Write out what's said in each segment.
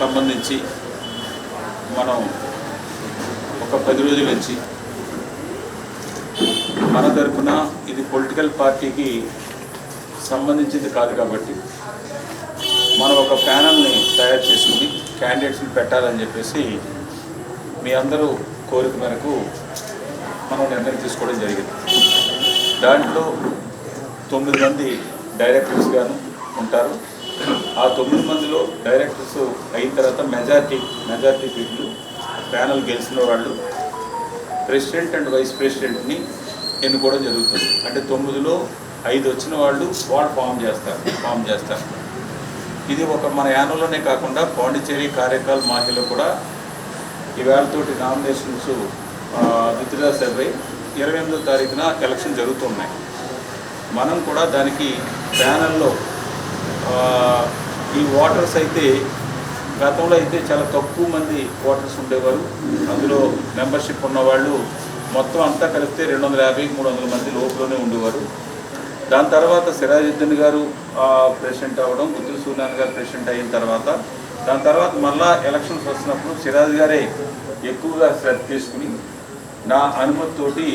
సంబంధించి మనం ఒక 10 రోజుల నుంచి మన తరఫున ఇది పొలిటికల్ పార్టీకి సంబంధించింది కాదు కాబట్టి మనం ఒక ప్యానల్ని తయారు చేసుకుని క్యాండిడేట్స్ని పెట్టాలని చెప్పేసి మీ అందరూ కోరిక మేరకు మనం నిర్ణయం తీసుకోవడం జరిగింది. దాంట్లో 9 మంది డైరెక్టర్స్ గాను ఉంటారు. ఆ 9 మందిలో డైరెక్టర్స్ అయిన తర్వాత మెజారిటీ పీపుల్ ప్యానల్ గెలిచిన వాళ్ళు ప్రెసిడెంట్ అండ్ వైస్ ప్రెసిడెంట్ని ఎన్నుకోవడం జరుగుతుంది. అంటే 9లో 5 వచ్చిన వాళ్ళు వార్డ్ ఫామ్ చేస్తారు. ఇది ఒక మన యానంలోనే కాకుండా పాండిచ్చేరి, కారైకాల్, మాహిలో కూడా ఈవేళతోటి నామినేషన్స్ విత్డ్రా సర్వే 28వ తారీఖున ఎలక్షన్ జరుగుతున్నాయి. మనం కూడా దానికి ప్యానల్లో ఈ ఓటర్స్ అయితే గతంలో అయితే చాలా తక్కువ మంది ఓటర్స్ ఉండేవారు. అందులో మెంబర్షిప్ ఉన్నవాళ్ళు మొత్తం అంతా కలిపితే 250-300 మంది లోపలనే ఉండేవారు. దాని తర్వాత సిరాజుద్దీన్ గారు ప్రెసిడెంట్ అవ్వడం, గుత్తుల సూర్యనారాయణ గారు ప్రెసిడెంట్ అయిన తర్వాత దాని తర్వాత మళ్ళా ఎలక్షన్స్ వస్తున్నప్పుడు సిరాజ్ గారే ఎక్కువగా శ్రద్ధ తీసుకుని నా అనుమతితోటి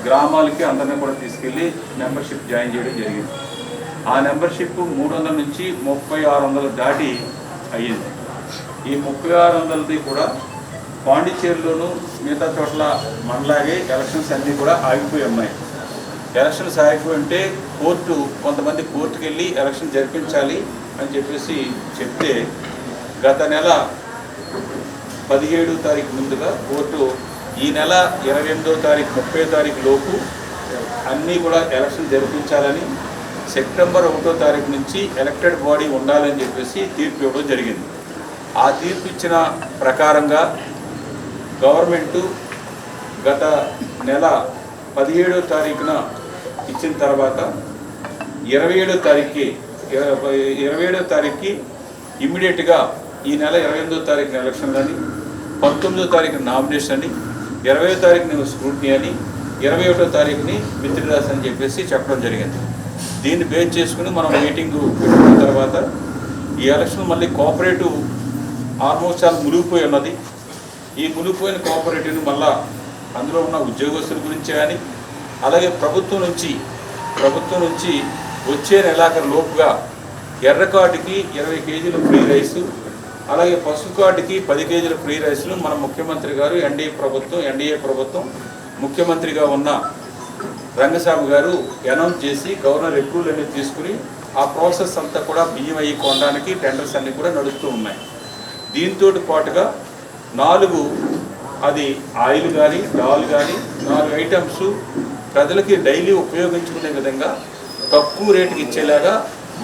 గ్రామాలకి అందరినీ కూడా తీసుకెళ్ళి మెంబర్షిప్ జాయిన్ చేయడం జరిగింది. ఆ మెంబర్షిప్ 300 నుంచి 3600 దాటి అయ్యింది. ఈ 3600ది కూడా పాండిచ్చేరిలోనూ మిగతా చోట్ల మనలాగే ఎలక్షన్స్ అన్నీ కూడా ఆగిపోయి ఉన్నాయి. ఎలక్షన్స్ ఆగిపోయి ఉంటే కొంతమంది కోర్టుకు వెళ్ళి ఎలక్షన్ జరిపించాలి అని చెప్పేసి చెప్తే గత నెల 17వ తారీఖు ముందుగా కోర్టు ఈ నెల 28వ తారీఖు 30వ తారీఖు లోపు అన్నీ కూడా ఎలక్షన్ జరిపించాలని, సెప్టెంబర్ 1వ తారీఖు నుంచి ఎలక్టెడ్ బాడీ ఉండాలని చెప్పేసి తీర్పు ఇవ్వడం జరిగింది. ఆ తీర్పు ఇచ్చిన ప్రకారంగా గవర్నమెంటు గత నెల 17వ తారీఖున ఇచ్చిన తర్వాత 27వ తారీఖుకి ఇమ్మీడియట్గా ఈ నెల 28వ తారీఖున ఎలక్షన్ అని, 19వ తారీఖున నామినేషన్ అని, 20వ తారీఖున స్క్రూటినీ అని, 21వ తారీఖుని విత్డ్రాస్ అని చెప్పేసి చెప్పడం జరిగింది. దీన్ని బేస్ చేసుకుని మనం మీటింగ్ పెట్టుకున్న తర్వాత ఈ ఎలక్షన్ మళ్ళీ కోఆపరేటివ్ ఆల్మోస్ట్ చాలా మునిగిపోయి ఉన్నది. ఈ మునిగిపోయిన కోఆపరేటివ్ని మళ్ళా అందులో ఉన్న ఉద్యోగస్తుల గురించి కానీ, అలాగే ప్రభుత్వం నుంచి వచ్చే నెలాఖరు లోపుగా ఎర్ర కార్డుకి 20 కేజీలు ఫ్రీ రైసు, అలాగే పసుపు కార్డుకి 10 కేజీల ఫ్రీ రైస్ను మన ముఖ్యమంత్రి గారు ఎన్డీఏ ప్రభుత్వం ముఖ్యమంత్రిగా ఉన్న రంగస్వామి గారు అనౌన్స్ చేసి గవర్నర్ అప్రూవల్ అనేది తీసుకుని ఆ ప్రాసెస్ అంతా కూడా బియ్యం అయ్యి కొనడానికి టెండర్స్ అన్నీ కూడా నడుస్తూ ఉన్నాయి. దీంతో పాటుగా 4 అది ఆయిల్ కానీ డాల్ కానీ 4 ఐటమ్స్ ప్రజలకి డైలీ ఉపయోగించుకునే విధంగా తక్కువ రేటుకి ఇచ్చేలాగా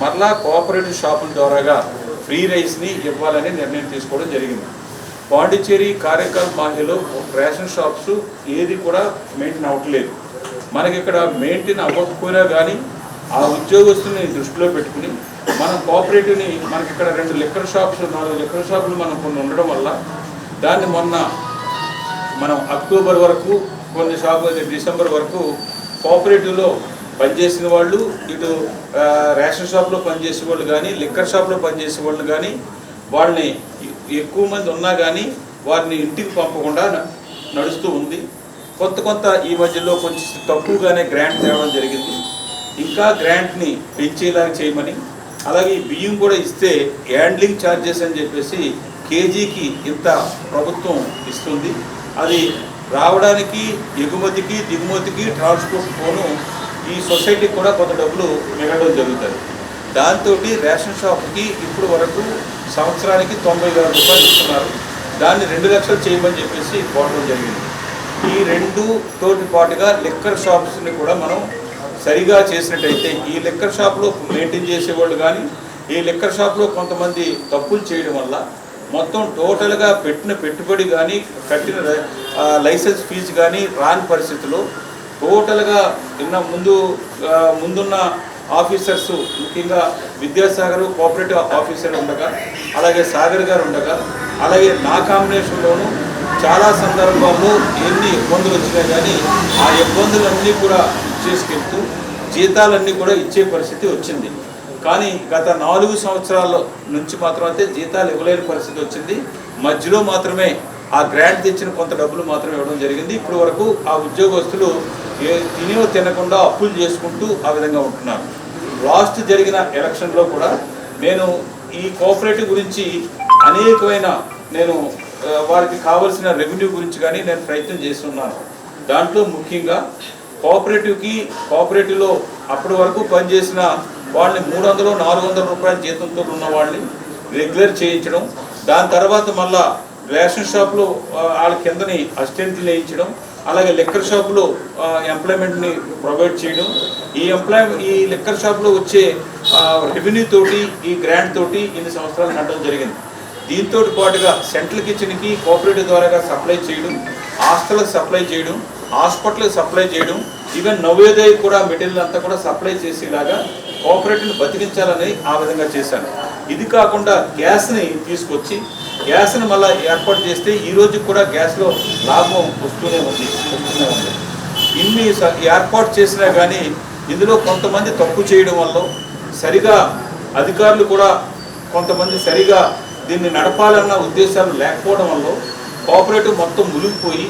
మరలా కోఆపరేటివ్ షాపుల ద్వారాగా ఫ్రీ రైస్ని ఇవ్వాలని నిర్ణయం తీసుకోవడం జరిగింది. పాండిచ్చేరి, కారైకాల్, మాహిలో రేషన్ షాప్స్ ఏది కూడా మెయింటైన్ అవ్వట్లేదు. మనకి ఇక్కడ మెయింటైన్ అవ్వకపోయినా కానీ ఆ ఉద్యోగస్తుల్ని దృష్టిలో పెట్టుకుని మనం కోఆపరేటివ్ని మనకి ఇక్కడ 2 లిక్కర్ షాప్స్ 4 లిక్కర్ షాపులు మనం కొన్ని ఉండడం వల్ల దాన్ని మొన్న మనం అక్టోబర్ వరకు కొన్ని షాపులు డిసెంబర్ వరకు కోఆపరేటివ్లో పనిచేసిన వాళ్ళు, ఇటు రేషన్ షాప్లో పనిచేసే వాళ్ళు కానీ, లిక్కర్ షాప్లో పనిచేసే వాళ్ళు కానీ, వాళ్ళని ఎక్కువ మంది ఉన్నా కానీ వారిని ఇంటికి పంపకుండా నడుస్తూ ఉంది. కొంత ఈ మధ్యలో కొంచెం తక్కువగానే గ్రాంట్ తేవడం జరిగింది. ఇంకా గ్రాంట్ని పెంచేలాగా చేయమని, అలాగే బియ్యం కూడా ఇస్తే హ్యాండ్లింగ్ ఛార్జెస్ అని చెప్పేసి కేజీకి ఇంత ప్రభుత్వం ఇస్తుంది. అది రావడానికి ఎగుమతికి దిగుమతికి ట్రాన్స్పోర్ట్ పోను ఈ సొసైటీకి కూడా కొంత డబ్బులు మిగలడం జరుగుతుంది. దాంతో రేషన్ షాప్కి ఇప్పుడు వరకు సంవత్సరానికి 90,000 రూపాయలు ఇస్తున్నారు. దాన్ని 2 లక్షలు చేయమని చెప్పేసి కోరడం జరిగింది. ఈ 2 తోటి పాటుగా లిక్కర్ షాప్స్ని కూడా మనం సరిగా చేసినట్టయితే ఈ లిక్కర్ షాప్లో మెయింటైన్ చేసేవాళ్ళు కానీ, ఈ లిక్కర్ షాప్లో కొంతమంది తప్పులు చేయడం వల్ల మొత్తం టోటల్గా పెట్టిన పెట్టుబడి కానీ, కట్టిన లైసెన్స్ ఫీజు కానీ రాని పరిస్థితిలో టోటల్గా ముందున్న ఆఫీసర్స్, ముఖ్యంగా విద్యాసాగర్ కోఆపరేటివ్ ఆఫీసర్ ఉండగా, అలాగే సాగర్ గారు ఉండగా, అలాగే నా కాంబినేషన్లోనూ చాలా సందర్భాల్లో ఎన్ని ఇబ్బందులు వచ్చినా కానీ ఆ ఇబ్బందులన్నీ కూడా చేసుకెళ్తూ జీతాలన్నీ కూడా ఇచ్చే పరిస్థితి వచ్చింది. కానీ గత 4 సంవత్సరాల నుంచి మాత్రం అయితే జీతాలు ఇవ్వలేని పరిస్థితి వచ్చింది. మధ్యలో మాత్రమే ఆ గ్రాంట్ తెచ్చిన కొంత డబ్బులు మాత్రమే ఇవ్వడం జరిగింది. ఇప్పుడు వరకు ఆ ఉద్యోగస్తులు తినకుండా అప్పులు చేసుకుంటూ ఆ విధంగా ఉంటున్నారు. లాస్ట్ జరిగిన ఎలక్షన్లో కూడా నేను ఈ కోఆపరేటివ్ గురించి అనేకమైన వారికి కావాల్సిన రెవెన్యూ గురించి కానీ నేను ప్రయత్నం చేస్తున్నాను. దాంట్లో ముఖ్యంగా కోఆపరేటివ్లో అప్పటి వరకు పనిచేసిన వాళ్ళని 300-400 రూపాయల జీతంతో ఉన్న వాళ్ళని రెగ్యులర్ చేయించడం, దాని తర్వాత మళ్ళా రేషన్ షాప్లో వాళ్ళ కిందని అసిస్టెంట్లు వేయించడం, అలాగే లిక్కర్ షాపులో ఎంప్లాయ్మెంట్ని ప్రొవైడ్ చేయడం, ఈ లిక్కర్ షాప్లో వచ్చే రెవెన్యూ తోటి ఈ గ్రాంట్ తోటి ఇన్ని సంవత్సరాలు నడవడం జరిగింది. దీంతో పాటుగా సెంట్రల్ కిచెన్కి కోఆపరేటివ్ ద్వారా సప్లై చేయడం, హాస్టల్కి సప్లై చేయడం, హాస్పిటల్కి సప్లై చేయడం, ఈవెన్ నవోదయ కూడా మెటీరియల్ అంతా కూడా సప్లై చేసేలాగా కోఆపరేటివ్ని బతికించాలని ఆ విధంగా చేశాను. ఇది కాకుండా గ్యాస్ని తీసుకొచ్చి గ్యాస్ని మళ్ళీ ఏర్పాటు చేస్తే ఈ రోజు కూడా గ్యాస్లో లాభం వస్తూనే ఉంది. ఇన్ని ఏర్పాటు చేసినా కానీ ఇందులో కొంతమంది తప్పు చేయడం వల్ల సరిగా అధికారులు కూడా కొంతమంది సరిగా దీన్ని నడపాలన్న ఉద్దేశాలు లేకపోవడం వల్ల కోఆపరేటివ్ మొత్తం మునిగిపోయి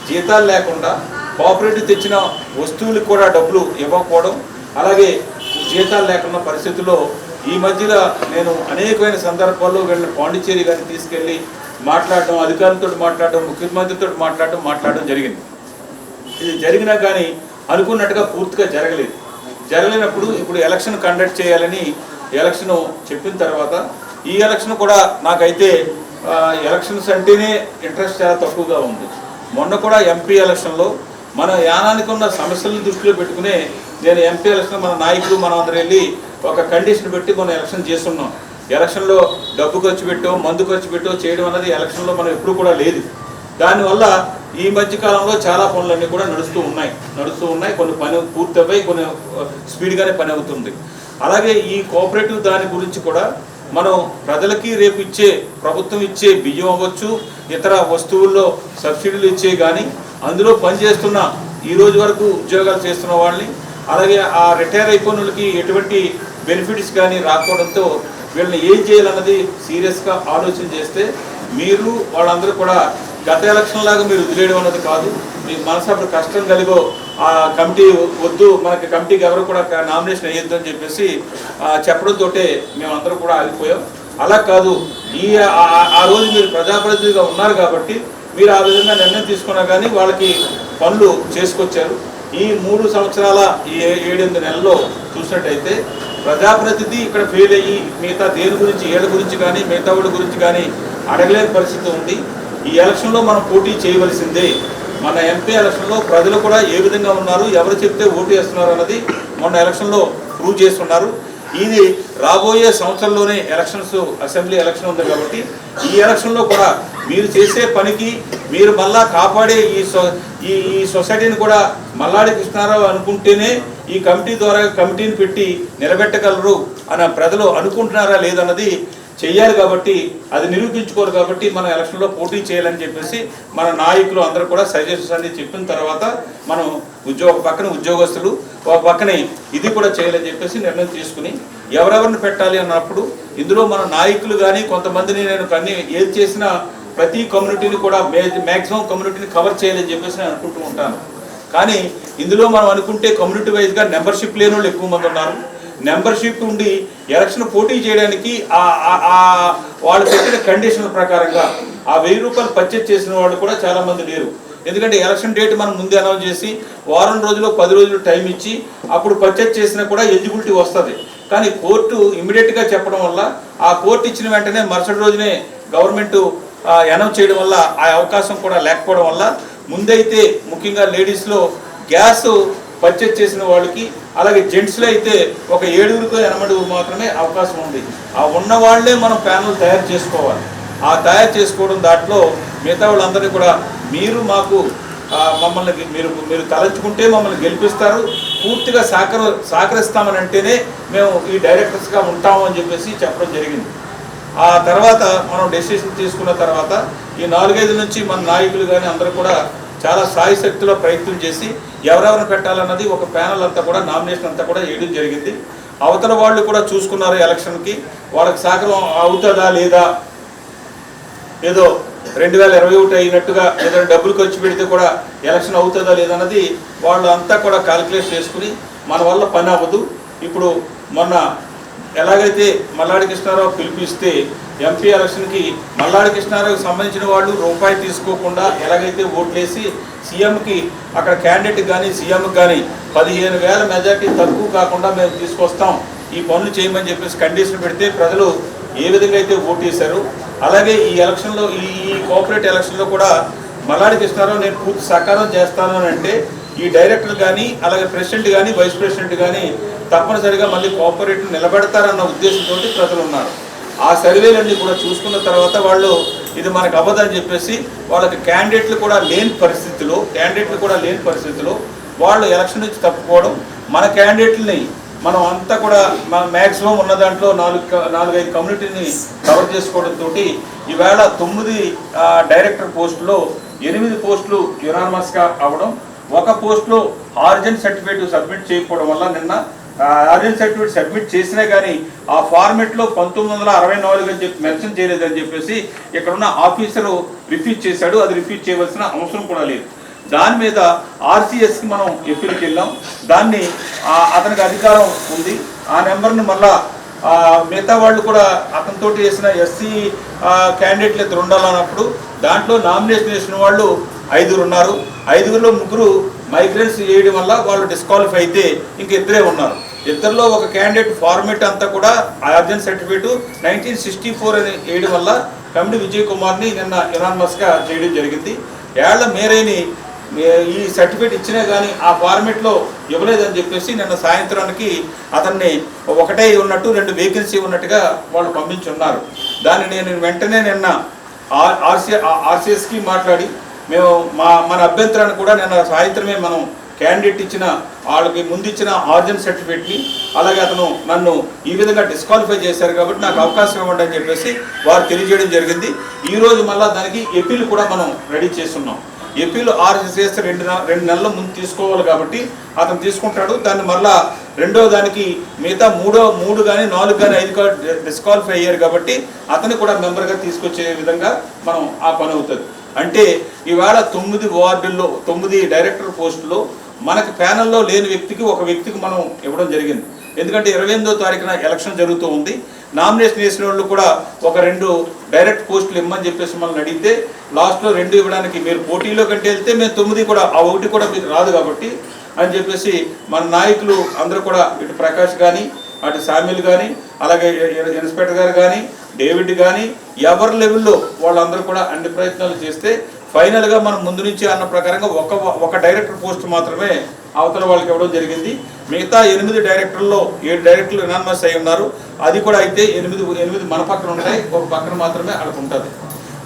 జీతాలు లేకుండా కోఆపరేటివ్ తెచ్చిన వస్తువులకు కూడా డబ్బులు ఇవ్వకపోవడం, అలాగే జీతాలు లేకున్న పరిస్థితుల్లో ఈ మధ్యలో నేను అనేకమైన సందర్భాల్లో వీళ్ళని పాండిచ్చేరి గారిని తీసుకెళ్ళి మాట్లాడడం, అధికారులతో మాట్లాడడం, ముఖ్యమంత్రితో మాట్లాడడం జరిగింది. ఇది జరిగినా కానీ అనుకున్నట్టుగా పూర్తిగా జరగలేనప్పుడు ఇప్పుడు ఎలక్షన్ కండక్ట్ చేయాలని ఎలక్షన్ చెప్పిన తర్వాత ఈ ఎలక్షన్ కూడా నాకైతే ఎలక్షన్స్ అంటేనే ఇంట్రెస్ట్ చాలా తక్కువగా ఉంది. మొన్న కూడా ఎంపీ ఎలక్షన్లో మన యానానికి ఉన్న సమస్యలను దృష్టిలో పెట్టుకునే నేను ఎంపీ ఎలక్షన్ మన నాయకులు మనం అందరూ వెళ్ళి ఒక కండిషన్ పెట్టి మనం ఎలక్షన్ చేస్తున్నాం. ఎలక్షన్లో డబ్బు ఖర్చు పెట్టో మందు ఖర్చు పెట్టో చేయడం అనేది ఎలక్షన్లో మనం ఎప్పుడు కూడా లేదు. దానివల్ల ఈ మధ్యకాలంలో చాలా పనులన్నీ కూడా నడుస్తూ ఉన్నాయి. కొన్ని పని పూర్తయిపోయి కొన్ని స్పీడ్గానే పని అవుతుంది. అలాగే ఈ కోఆపరేటివ్ దాని గురించి కూడా మనం ప్రజలకి రేపు ప్రభుత్వం ఇచ్చే బియ్యం అవ్వచ్చు, ఇతర వస్తువుల్లో సబ్సిడీలు ఇచ్చే కానీ అందులో పనిచేస్తున్న ఈ రోజు వరకు ఉద్యోగాలు చేస్తున్న వాళ్ళని, అలాగే ఆ రిటైర్ అయిపోయిన వాళ్ళకి ఎటువంటి బెనిఫిట్స్ కానీ రాకపోవడంతో వీళ్ళని ఏం చేయాలన్నది సీరియస్గా ఆలోచన చేస్తే మీరు వాళ్ళందరూ కూడా గత ఎలక్షన్ లాగా మీరు వదిలేయడం అన్నది కాదు. మీకు మనసు అప్పుడు కష్టం కలిగో ఆ కమిటీ వద్దు, మనకి కమిటీకి ఎవరు కూడా నామినేషన్ వేయొద్దు అని చెప్పేసి చెప్పడంతో మేమందరూ కూడా ఆగిపోయాం. అలా కాదు, ఆ రోజు మీరు ప్రజాప్రతినిధిగా ఉన్నారు కాబట్టి మీరు ఆ విధంగా నిర్ణయం తీసుకున్నా కానీ వాళ్ళకి పనులు చేసుకొచ్చారు. ఈ 3 సంవత్సరాల ఈ 7-8 నెలల్లో చూసినట్టయితే ప్రజాప్రతినిధి ఇక్కడ ఫెయిల్ అయ్యి మిగతా దేని గురించి ఏళ్ళ గురించి కానీ మిగతా వాళ్ళ గురించి కానీ అడగలేని పరిస్థితి ఉంది. ఈ ఎలక్షన్లో మనం పోటీ చేయవలసిందే. మన ఎంపీ ఎలక్షన్లో ప్రజలు కూడా ఏ విధంగా ఉన్నారు, ఎవరు చెప్తే ఓటు వేస్తున్నారు అన్నది మొన్న ఎలక్షన్లో ప్రూవ్ చేస్తున్నారు. ఇది రాబోయే సంవత్సరంలోనే అసెంబ్లీ ఎలక్షన్ ఉంది కాబట్టి ఈ ఎలక్షన్లో కూడా మీరు చేసే పనికి మీరు మళ్ళా కాపాడే ఈ సొసైటీని కూడా మల్లాడి కృష్ణారావు అనుకుంటేనే ఈ కమిటీని పెట్టి నిలబెట్టగలరు అని ప్రజలు అనుకుంటున్నారా లేదన్నది చెయ్యాలి. కాబట్టి అది నిరూపించుకోరు కాబట్టి మనం ఎలక్షన్లో పోటీ చేయాలని చెప్పేసి మన నాయకులు అందరూ కూడా సజెషన్స్ అన్ని చెప్పిన తర్వాత మనం ఒక పక్కన ఉద్యోగస్తులు ఒక పక్కనే ఇది కూడా చేయాలని చెప్పేసి నిర్ణయం తీసుకుని ఎవరెవరిని పెట్టాలి అన్నప్పుడు ఇందులో మన నాయకులు కానీ కొంతమందిని నేను ఏది చేసినా ప్రతి కమ్యూనిటీని కూడా మ్యాక్సిమం కమ్యూనిటీని కవర్ చేయాలని చెప్పేసి నేను అనుకుంటూ ఉంటాను. కానీ ఇందులో మనం అనుకుంటే కమ్యూనిటీ వైజ్గా మెంబర్షిప్ లేని వాళ్ళు ఎక్కువ మంది ఉన్నారు. మెంబర్షిప్ ఉండి ఎలక్షన్ పోటీ చేయడానికి వాళ్ళు పెట్టిన కండిషన్ల ప్రకారంగా ఆ 1000 రూపాయలు పర్చేజ్ చేసిన వాళ్ళు కూడా చాలామంది లేరు. ఎందుకంటే ఎలక్షన్ డేట్ మనం ముందే అనౌన్స్ చేసి వారం రోజులు 10 రోజులు టైం ఇచ్చి అప్పుడు పర్చేజ్ చేసినా కూడా ఎలిజిబిలిటీ వస్తుంది. కానీ కోర్టు ఇమ్మీడియట్గా చెప్పడం వల్ల ఆ కోర్టు ఇచ్చిన వెంటనే మరుసటి రోజునే గవర్నమెంట్ అనౌన్స్ చేయడం వల్ల ఆ అవకాశం కూడా లేకపోవడం వల్ల ముందైతే ముఖ్యంగా లేడీస్లో గ్యాస్ పర్చేజ్ చేసిన వాళ్ళకి, అలాగే జెంట్స్లో అయితే ఒక 7-8 మాత్రమే అవకాశం ఉంది. ఆ ఉన్న వాళ్ళే మనం ప్యానల్ తయారు చేసుకోవాలి. ఆ తయారు చేసుకోవడం దాంట్లో మిగతా వాళ్ళందరినీ కూడా మీరు మాకు మమ్మల్ని మీరు తలంచుకుంటే మమ్మల్ని గెలిపిస్తారు, పూర్తిగా సహకరిస్తామని అంటేనే మేము ఈ డైరెక్టర్స్గా ఉంటాము అని చెప్పేసి చెప్పడం జరిగింది. ఆ తర్వాత మనం డెసిషన్ తీసుకున్న తర్వాత ఈ 4-5 నుంచి మన నాయకులు కానీ అందరూ కూడా చాలా సాయశక్తిలో ప్రయత్నం చేసి ఎవరెవరిని పెట్టాలన్నది ఒక ప్యానల్ అంతా కూడా నామినేషన్ అంతా కూడా వేయడం జరిగింది. అవతల వాళ్ళు కూడా చూసుకున్నారు ఎలక్షన్కి, వాళ్ళకి సహకారం అవుతుందా లేదా, ఏదో 2021 అయినట్టుగా ఏదైనా డబ్బులు ఖర్చు పెడితే కూడా ఎలక్షన్ అవుతుందా లేదన్నది వాళ్ళు అంతా కూడా క్యాలిక్యులేట్ చేసుకుని మన వల్ల పని అవ్వదు. ఇప్పుడు మొన్న ఎలాగైతే మల్లాడి కృష్ణారావు పిలిపిస్తే ఎంపీ ఎలక్షన్కి మల్లాడి కృష్ణారావుకి సంబంధించిన వాళ్ళు రూపాయి తీసుకోకుండా ఎలాగైతే ఓట్లేసి సీఎంకి అక్కడ క్యాండిడేట్కి కానీ సీఎంకి కానీ 15,000 మెజార్టీ తక్కువ కాకుండా మేము తీసుకొస్తాం, ఈ పనులు చేయమని చెప్పేసి కండిషన్ పెడితే ప్రజలు ఏ విధంగా అయితే ఓటు వేశారు, అలాగే ఈ ఎలక్షన్లో ఈ కోఆపరేటివ్ ఎలక్షన్లో కూడా మల్లాడి కృష్ణారావు నేను పూర్తి సహకారం చేస్తాను అని అంటే ఈ డైరెక్టర్ కానీ అలాగే ప్రెసిడెంట్ కానీ వైస్ ప్రెసిడెంట్ కానీ తప్పనిసరిగా మళ్ళీ కోఆపరేటివ్ నిలబెడతారన్న ఉద్దేశంతో ప్రజలు ఉన్నారు. ఆ సర్వేలన్నీ కూడా చూసుకున్న తర్వాత వాళ్ళు ఇది మనకు అవ్వదని చెప్పేసి వాళ్ళకి క్యాండిడేట్లు కూడా లేని పరిస్థితిలో వాళ్ళు ఎలక్షన్ నుంచి తప్పుకోవడం, మన క్యాండిడేట్లని మనం అంతా కూడా మ్యాక్సిమం ఉన్న దాంట్లో 4-5 కమ్యూనిటీని కవర్ చేసుకోవడంతో ఈవేళ 9 డైరెక్టర్ పోస్టులో 8 పోస్టులు యునానిమస్గా అవ్వడం, ఒక పోస్టులో ఆరిజిన్ సర్టిఫికేట్ సబ్మిట్ చేయకపోవడం వల్ల నిన్న ఆరిజిన్ సర్టిఫికేట్ సబ్మిట్ చేసినా కానీ ఆ ఫార్మెట్లో 1964 అని చెప్పి మెన్షన్ చేయలేదని చెప్పేసి ఇక్కడున్న ఆఫీసరు రిఫ్యూజ్ చేశాడు. అది రిఫ్యూజ్ చేయవలసిన అవసరం కూడా లేదు. దాని మీద ఆర్సీఎస్కి మనం ఎప్పటికి వెళ్ళాం, దాన్ని అతనికి అధికారం ఉంది. ఆ నెంబర్ని మళ్ళా మిగతా వాళ్ళు కూడా అతనితో వేసిన ఎస్సీ క్యాండిడేట్లు ఇద్దరు ఉండాలన్నప్పుడు దాంట్లో నామినేషన్ వేసిన వాళ్ళు 5 ఉన్నారు. 5లో 3 మైగ్రెంట్స్ వేయడం వల్ల వాళ్ళు డిస్క్వాలిఫై అయితే ఇంక 2 ఉన్నారు. 2లో ఒక క్యాండిడేట్ ఫార్మేట్ అంతా కూడా ఆర్జిన్ సర్టిఫికేట్ 1964 అని వేయడం వల్ల కమిడి విజయ్ కుమార్ని నిన్న యునానిమస్గా చేయడం జరిగింది. ఏళ్ల మేరేని ఈ సర్టిఫికేట్ ఇచ్చినా కానీ ఆ ఫార్మేట్లో ఇవ్వలేదని చెప్పేసి నిన్న సాయంత్రానికి అతన్ని ఒకటే ఉన్నట్టు 2 వేకెన్సీ ఉన్నట్టుగా వాళ్ళు పంపించి ఉన్నారు. దాన్ని నేను వెంటనే నిన్న ఆర్సీఎస్కి మాట్లాడి మేము మన అభ్యంతరాన్ని కూడా నిన్న సాయంత్రమే మనం క్యాండిడేట్ ఇచ్చిన వాళ్ళకి ముందు ఇచ్చిన ఆరిజిన్ సర్టిఫికేట్ని అలాగే అతను నన్ను ఈ విధంగా డిస్క్వాలిఫై చేశారు కాబట్టి నాకు అవకాశం ఇవ్వండి అని చెప్పేసి వారు తెలియజేయడం జరిగింది. ఈరోజు మళ్ళీ దానికి ఎపీల్ కూడా మనం రెడీ చేస్తున్నాం. ఎపీలు ఆర్ఎస్ఎస్ 2 నెలల ముందు తీసుకోవాలి కాబట్టి అతను తీసుకుంటాడు. దాన్ని మళ్ళా రెండో దానికి మిగతా 3 కానీ 4 కానీ 5 డిస్క్వాలిఫై అయ్యారు కాబట్టి అతన్ని కూడా మెంబర్గా తీసుకొచ్చే విధంగా మనం ఆ పని అవుతుంది. అంటే ఇవాళ 9 వార్డుల్లో 9 డైరెక్టర్ పోస్టులో మనకి ప్యానల్లో లేని వ్యక్తికి ఒక వ్యక్తికి మనం ఇవ్వడం జరిగింది. ఎందుకంటే 28వ తారీఖున ఎలక్షన్ జరుగుతూ ఉంది. నామినేషన్ వేసిన వాళ్ళు కూడా ఒక 2 డైరెక్ట్ పోస్టులు ఇమ్మని చెప్పేసి మనల్ని అడిగితే లాస్ట్లో 2 ఇవ్వడానికి మీరు పోటీలో కంటే వెళ్తే మేము 9 కూడా ఆ 1 కూడా మీకు రాదు కాబట్టి అని చెప్పేసి మన నాయకులు అందరూ కూడా ఇటు ప్రకాష్ కానీ అటు సామ్యుల్ కానీ అలాగే ఇన్స్పెక్టర్ గారు కానీ డేవిడ్ కానీ ఎవరి లెవెల్లో వాళ్ళందరూ కూడా అన్ని ప్రయత్నాలు చేస్తే ఫైనల్గా మనం ముందు నుంచి అన్న ప్రకారంగా ఒక డైరెక్టర్ పోస్ట్ మాత్రమే అవతల వాళ్ళకి ఇవ్వడం జరిగింది. మిగతా 8 డైరెక్టర్లో 7 డైరెక్టర్లు యునానిమస్ అయి ఉన్నారు. అది కూడా అయితే 8 మన పక్కన ఉంటాయి, ఒక పక్కన మాత్రమే అక్కడ ఉంటుంది.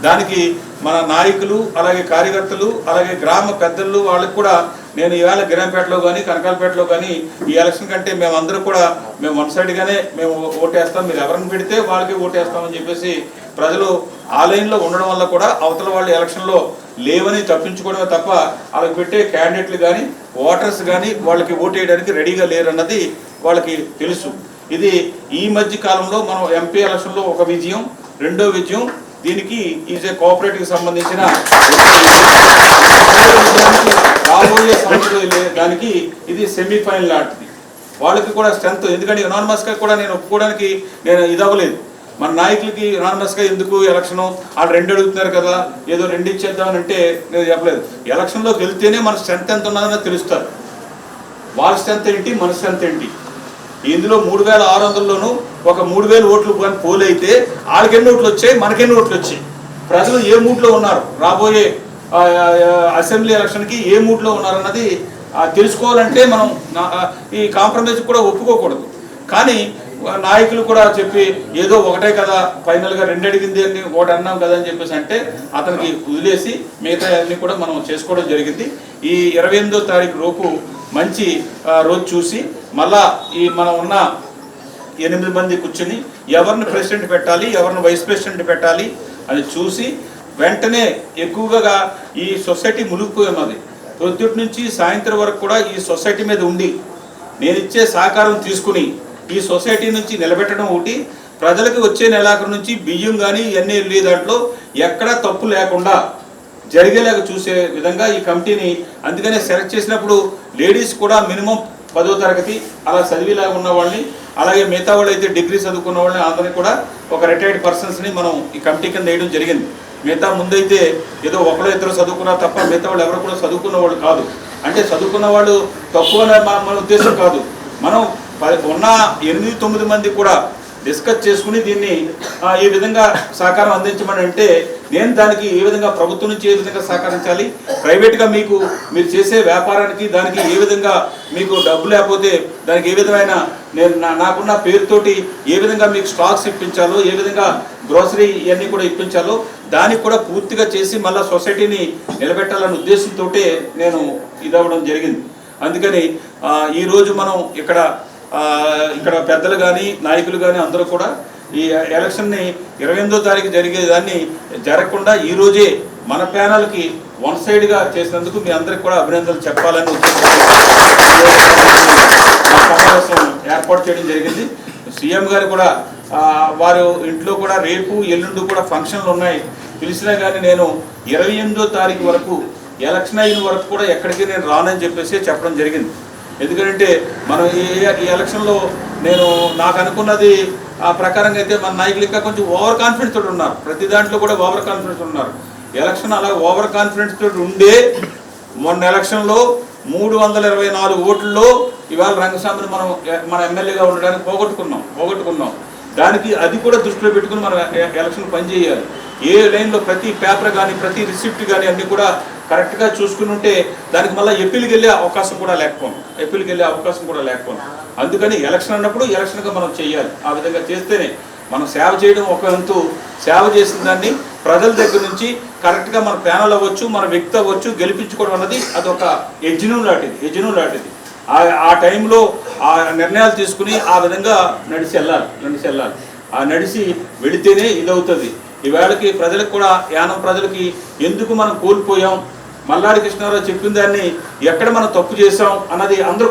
దానికి మన నాయకులు అలాగే కార్యకర్తలు అలాగే గ్రామ పెద్దలు వాళ్ళకి కూడా నేను ఈవేళ గిరంపేటలో కానీ కనకాలపేటలో కానీ ఈ ఎలక్షన్ కంటే మేమందరూ కూడా మేము వన్ సైడ్గానే మేము ఓటేస్తాం, మీరు ఎవరిని పెడితే వాళ్ళకి ఓటేస్తామని చెప్పేసి ప్రజలు ఆ లైన్లో ఉండడం వల్ల కూడా అవతల వాళ్ళు ఎలక్షన్లో లేవని తప్పించుకోవడమే తప్ప వాళ్ళకి పెట్టే క్యాండిడేట్లు కానీ ఓటర్స్ కానీ వాళ్ళకి ఓటేయడానికి రెడీగా లేరన్నది వాళ్ళకి తెలుసు. ఇది ఈ మధ్య కాలంలో మనం ఎంపీ ఎలక్షన్లో ఒక విజయం, రెండో విజయం దీనికి ఈజే కోఆపరేటివ్ సంబంధించిన రాబోయే సంవత్సరం దానికి ఇది సెమీఫైనల్ లాంటిది. వాళ్ళకి కూడా స్ట్రెంత్, ఎందుకంటే యునానిమస్గా కూడా నేను ఒప్పుకోవడానికి నేను ఇదవ్వలేదు. మన నాయకులకి యునానిమస్గా ఎందుకు ఎలక్షను వాళ్ళు 2 అడుగుతున్నారు కదా ఏదో 2 ఇచ్చేద్దామని అంటే నేను చెప్పలేదు. ఎలక్షన్లోకి వెళ్తేనే మన స్ట్రెంత్ ఎంత ఉన్నదని తెలుస్తారు. వాళ్ళ స్ట్రెంత్ ఏంటి, మన స్ట్రెంత్ ఏంటి. ఇందులో 3600లోనూ ఒక 3000 ఓట్లు కానీ పోల్ అయితే వాళ్ళకి ఎన్ని ఓట్లు వచ్చాయి, మనకెన్ని ఓట్లు వచ్చాయి, ప్రజలు ఏ మూడ్లో ఉన్నారు, రాబోయే అసెంబ్లీ ఎలక్షన్కి ఏ మూడ్లో ఉన్నారన్నది తెలుసుకోవాలంటే మనం ఈ కాంప్రమైజ్ కూడా ఒప్పుకోకూడదు. కానీ నాయకులు కూడా చెప్పి ఏదో ఒకటే కదా ఫైనల్గా 2 అడిగింది అని 1 అన్నాం కదా అని చెప్పేసి అంటే అతనికి వదిలేసి మిగతా అన్నీ కూడా మనం చేసుకోవడం జరిగింది. ఈ 28వ తారీఖు లోపు మంచి రోజు చూసి మళ్ళా ఈ మనం ఉన్న 8 మంది కూర్చుని ఎవరిని ప్రెసిడెంట్ పెట్టాలి ఎవరిని వైస్ ప్రెసిడెంట్ పెట్టాలి అని చూసి వెంటనే ఎక్కువగా ఈ సొసైటీ మునిగిపోయేమది పొద్దుటి నుంచి సాయంత్రం వరకు కూడా ఈ సొసైటీ మీద ఉండి నేను ఇచ్చే సహకారం తీసుకుని ఈ సొసైటీ నుంచి నిలబెట్టడం ఒకటి, ప్రజలకు వచ్చే నెలాఖరు నుంచి బియ్యం కానీ ఇవన్నీ వెళ్ళే దాంట్లో ఎక్కడా తప్పు లేకుండా జరిగేలాగా చూసే విధంగా ఈ కమిటీని అందుకనే సెలెక్ట్ చేసినప్పుడు లేడీస్ కూడా మినిమం 10వ తరగతి అలా చదివేలాగా ఉన్న వాళ్ళని, అలాగే మిగతా వాళ్ళు అయితే డిగ్రీ చదువుకున్న వాళ్ళని అందరినీ కూడా ఒక రిటైర్డ్ పర్సన్స్ని మనం ఈ కమిటీ కింద వేయడం జరిగింది. మిగతా ముందైతే ఏదో ఒకరో ఇద్దరు చదువుకున్నారు తప్ప మిగతా వాళ్ళు ఎవరు కూడా చదువుకున్న వాళ్ళు కాదు. అంటే చదువుకున్న వాళ్ళు తక్కువ మన ఉద్దేశం కాదు. మనం ఉన్న 8-9 మంది కూడా డిస్కస్ చేసుకుని దీన్ని ఈ విధంగా సహకారం అందించమని అంటే నేను దానికి ఏ విధంగా ప్రభుత్వం నుంచి ఏ విధంగా సహకరించాలి, ప్రైవేట్గా మీరు చేసే వ్యాపారానికి దానికి ఏ విధంగా మీకు డబ్బు లేకపోతే దానికి ఏ విధమైన నేను నాకున్న పేరుతోటి ఏ విధంగా మీకు స్టాక్స్ ఇప్పించాలో, ఏ విధంగా గ్రోసరీ ఇవన్నీ కూడా ఇప్పించాలో దానికి కూడా పూర్తిగా చేసి మళ్ళీ సొసైటీని నిలబెట్టాలనే ఉద్దేశంతో నేను ఇదవ్వడం జరిగింది. అందుకని ఈరోజు మనం ఇక్కడ పెద్దలు కానీ నాయకులు కానీ అందరూ కూడా ఈ ఎలక్షన్ని 28వ తారీఖు జరిగేదాన్ని జరగకుండా ఈరోజే మన ప్యానల్కి వన్ సైడ్గా చేసినందుకు మీ అందరికి కూడా అభినందనలు చెప్పాలని సమావేశం ఏర్పాటు చేయడం జరిగింది. సీఎం గారు కూడా వారు ఇంట్లో కూడా రేపు ఎల్లుండి కూడా ఫంక్షన్లు ఉన్నాయి, పిలిచినా కానీ నేను 28వ తారీఖు వరకు ఎలక్షన్ అయిన వరకు కూడా ఎక్కడికి నేను రానని చెప్పేసి చెప్పడం జరిగింది. ఎందుకంటే మనం ఈ ఎలక్షన్లో నాకు అనుకున్నది ఆ ప్రకారంగా అయితే మన నాయకులు ఇంకా కొంచెం ఓవర్ కాన్ఫిడెన్స్ తోటి ఉన్నారు, ప్రతి దాంట్లో కూడా ఓవర్ కాన్ఫిడెన్స్ ఉన్నారు. ఎలక్షన్ అలా ఓవర్ కాన్ఫిడెన్స్ తోటి ఉండే మొన్న ఎలక్షన్లో 324 ఓట్లలో ఇవాళ రంగస్వామిని మన ఎమ్మెల్యేగా ఉండడానికి పోగొట్టుకున్నాం. దానికి అది కూడా దృష్టిలో పెట్టుకుని మనం ఎలక్షన్ పనిచేయాలి. ఏ లైన్లో ప్రతి పేపర్ కానీ ప్రతి రిసిప్ట్ కానీ అన్నీ కూడా కరెక్ట్గా చూసుకుని ఉంటే దానికి మళ్ళీ ఎప్పీల్కి వెళ్ళే అవకాశం కూడా లేకపోను. అందుకని ఎలక్షన్ అన్నప్పుడు ఎలక్షన్గా మనం చేయాలి. ఆ విధంగా చేస్తేనే మనం సేవ చేయడం ఒక వంతు, సేవ చేసిన దాన్ని ప్రజల దగ్గర నుంచి కరెక్ట్గా మన ప్యానల్ అవ్వచ్చు, మన వ్యక్తి అవ్వచ్చు, గెలిపించుకోవడం అన్నది అదొక యజ్ఞం లాంటిది. ఆ టైంలో ఆ నిర్ణయాలు తీసుకుని ఆ విధంగా నడిచి వెళ్ళాలి. ఆ నడిచి వెళితేనే ఇదవుతుంది. ఈవేళకి ప్రజలకు కూడా యానం ప్రజలకి ఎందుకు మనం కోల్పోయాం, మల్లాడి కృష్ణారావు చెప్పిన దాన్ని ఎక్కడ మనం తప్పు చేసాం అన్నది అందరూ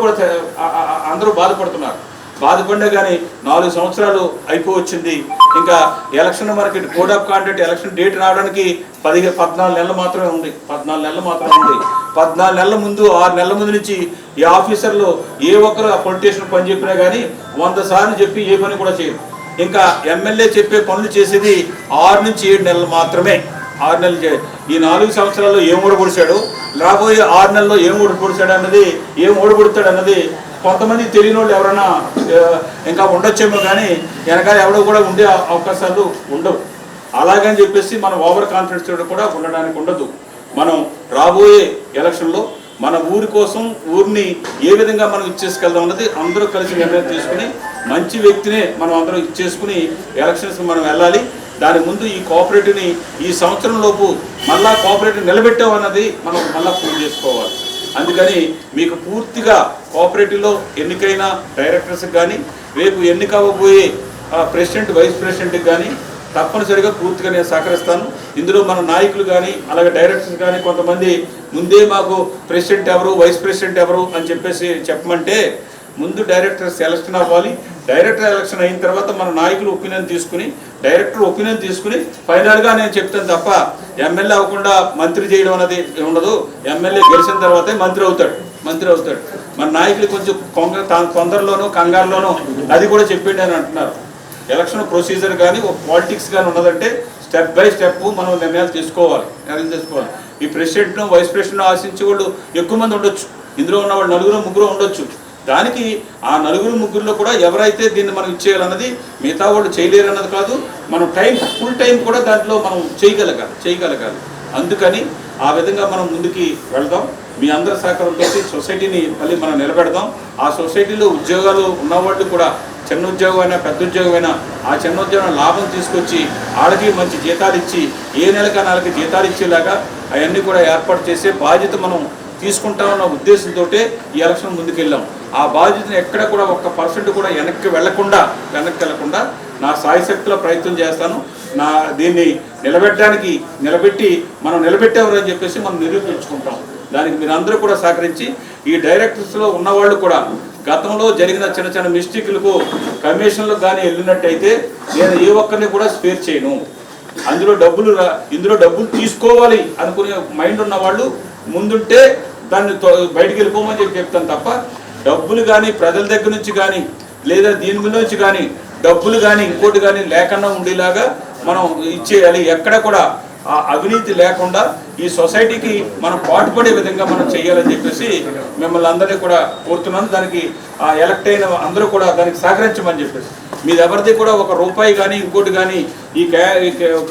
బాధపడినా కానీ 4 సంవత్సరాలు అయిపోవచ్చింది. ఇంకా ఎలక్షన్ మనకి code of conduct election date రావడానికి 14 నెలలు మాత్రమే ఉంది. 14 నెలల ముందు 6 నెలల ముందు నుంచి ఈ ఆఫీసర్లు ఏ ఒక్కరు ఆ పొలిటీషియన్ పని చెప్పినా కానీ 100 సార్లు చెప్పి ఏ పని కూడా చేయరు. ఇంకా ఎమ్మెల్యే చెప్పే పనులు చేసేది 6 నుంచి 7 నెలలు మాత్రమే. 6 నెలలు ఈ 4 సంవత్సరాల్లో ఏం ఓడబొడిచాడు, రాబోయే 6 నెలల్లో ఏం ఓడబొడతాడు అన్నది కొంతమంది తెలియని వాళ్ళు ఎవరైనా ఇంకా ఉండొచ్చేమో కానీ వెనకాల ఎవడో కూడా ఉండే అవకాశాలు ఉండవు. అలాగని చెప్పేసి మనం ఓవర్ కాన్ఫిడెన్స్ కూడా ఉండడానికి ఉండదు. మనం రాబోయే ఎలక్షన్లో మన ఊరి కోసం ఊరిని ఏ విధంగా మనం ఇచ్చేసుకెళ్దాం అన్నది అందరూ కలిసి నిర్ణయం తీసుకుని మంచి వ్యక్తినే మనం అందరూ ఇచ్చేసుకుని ఎలక్షన్స్ మనం వెళ్ళాలి. దాని ముందు ఈ కోఆపరేటివ్ని ఈ సంవత్సరం లోపు మళ్ళా కోఆపరేటివ్ నిలబెట్టామన్నది మనం మళ్ళా పూర్తి చేసుకోవాలి. అందుకని మీకు పూర్తిగా కోఆపరేటివ్లో ఎన్నికైన డైరెక్టర్స్కి కానీ రేపు ఎన్నిక అవ్వబోయే ప్రెసిడెంట్ వైస్ ప్రెసిడెంట్కి కానీ తప్పనిసరిగా పూర్తిగా నేను సహకరిస్తాను. ఇందులో మన నాయకులు కానీ అలాగే డైరెక్టర్స్ కానీ కొంతమంది ముందే మాకు ప్రెసిడెంట్ ఎవరు వైస్ ప్రెసిడెంట్ ఎవరు అని చెప్పమంటే ముందు డైరెక్టర్ సెలక్షన్ అవ్వాలి. డైరెక్టర్ ఎలక్షన్ అయిన తర్వాత మన నాయకులు డైరెక్టర్ ఒపీనియన్ తీసుకుని ఫైనల్గా నేను చెప్తాను తప్ప ఎమ్మెల్యే అవ్వకుండా మంత్రి చేయడం అనేది ఉండదు. ఎమ్మెల్యే గెలిచిన తర్వాతే మంత్రి అవుతాడు. మన నాయకులు కొంచెం తొందరలోనూ కంగారులోనూ అది కూడా చెప్పండి అని అంటున్నారు. ఎలక్షన్ ప్రొసీజర్ కానీ ఒక పాలిటిక్స్ కానీ ఉన్నదంటే స్టెప్ బై స్టెప్ మనం నిర్ణయాలు తీసుకోవాలి. ఈ ప్రెసిడెంట్ను వైస్ ప్రెసిడెంట్ను ఆశించే వాళ్ళు ఎక్కువ మంది ఉండొచ్చు. ఇందులో ఉన్న వాళ్ళు 4-3 ఉండొచ్చు. దానికి ఆ 4-3లో కూడా ఎవరైతే దీన్ని మనం ఇచ్చేయాలన్నది మిగతా వాళ్ళు చేయలేరు అన్నది కాదు. మనం ఫుల్ టైం కూడా దాంట్లో మనం చేయగలగాలి. అందుకని ఆ విధంగా మనం ముందుకి వెళ్దాం. మీ అందరి సహకారంతో సొసైటీని మళ్ళీ మనం నిలబెడదాం. ఆ సొసైటీలో ఉద్యోగాలు ఉన్నవాళ్ళు కూడా చిన్న ఉద్యోగం అయినా పెద్ద ఉద్యోగం అయినా ఆ చిన్న ఉద్యోగం లాభం తీసుకొచ్చి వాళ్ళకి మంచి జీతాలు ఇచ్చి ఏ నెలకి జీతాలు ఇచ్చేలాగా అవన్నీ కూడా ఏర్పాటు చేసే బాధ్యత మనం తీసుకుంటామన్న ఉద్దేశంతో ఈ ఎలక్షన్ ముందుకెళ్ళాం. ఆ బాధ్యతను ఎక్కడ కూడా 1% కూడా వెనక్కి వెళ్లకుండా నా సాయశక్తిలో ప్రయత్నం చేస్తాను. దీన్ని నిలబెట్టి మనం నిలబెట్టేవారు అని చెప్పేసి మనం నిరూపించుకుంటాం. దానికి మీరు అందరూ కూడా సహకరించి ఈ డైరెక్టర్స్లో ఉన్నవాళ్ళు కూడా గతంలో జరిగిన చిన్న చిన్న మిస్టేక్లకు కమిషన్లకు కానీ వెళ్ళినట్టయితే నేను ఏ ఒక్కరిని కూడా స్పేర్ చేయను. ఇందులో డబ్బులు తీసుకోవాలి అనుకునే మైండ్ ఉన్న వాళ్ళు ముందుంటే దాన్ని బయటికి వెళ్ళిపోమని చెప్తాను తప్ప డబ్బులు కానీ ప్రజల దగ్గర నుంచి కానీ లేదా దీని మీద నుంచి కానీ డబ్బులు కానీ ఇంకోటి కానీ లేకుండా ఉండేలాగా మనం ఇచ్చేయాలి. ఎక్కడ కూడా అవినీతి లేకుండా ఈ సొసైటీకి మనం పాటుపడే విధంగా మనం చేయాలని చెప్పేసి మిమ్మల్ని అందరినీ కూడా కోరుతున్నాను. దానికి ఎలక్ట్ అయిన అందరూ కూడా దానికి సహకరించమని చెప్పేసి మీది ఎవరిది కూడా ఒక రూపాయి కానీ ఇంకోటి కానీ ఈ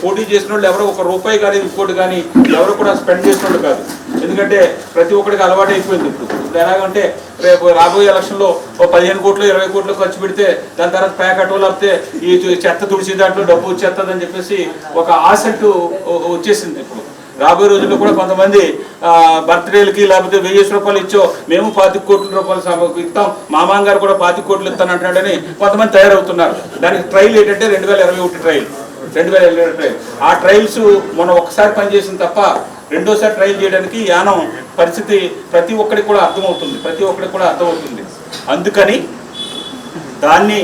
పోటీ చేసిన వాళ్ళు ఎవరో ఒక రూపాయి కానీ ఇంకోటి కానీ ఎవరు కూడా స్పెండ్ చేసిన వాళ్ళు కాదు. ఎందుకంటే ప్రతి ఒక్కరికి అలవాటు అయిపోయింది. ఇప్పుడు ఎలాగంటే రేపు రాబోయే ఎలక్షన్లో ఓ 15 కోట్లు 20 కోట్లు ఖర్చు పెడితే దాని తర్వాత ప్యాకెట్ లేకపోతే ఈ చెత్త తుడిచి దాంట్లో డబ్బు వచ్చేస్తుందని చెప్పేసి ఒక ఆశంటూ వచ్చేసింది. ఇప్పుడు రాబోయే రోజుల్లో కూడా కొంతమంది బర్త్డేలకి లేకపోతే 1000 రూపాయలు ఇచ్చో మేము 25 కోట్ల రూపాయలు ఇస్తాం, మామాం గారు కూడా 25 కోట్లు ఇస్తానంటున్నాడని కొంతమంది తయారవుతున్నారు. దానికి ట్రయల్ ఏంటంటే 2021 ట్రయల్ 2020 ట్రయల్. ఆ ట్రయల్స్ మనం ఒకసారి పనిచేసిన తప్ప రెండోసారి ట్రయల్ చేయడానికి యానం పరిస్థితి ప్రతి ఒక్కరికి కూడా అర్థమవుతుంది. అందుకని దాన్ని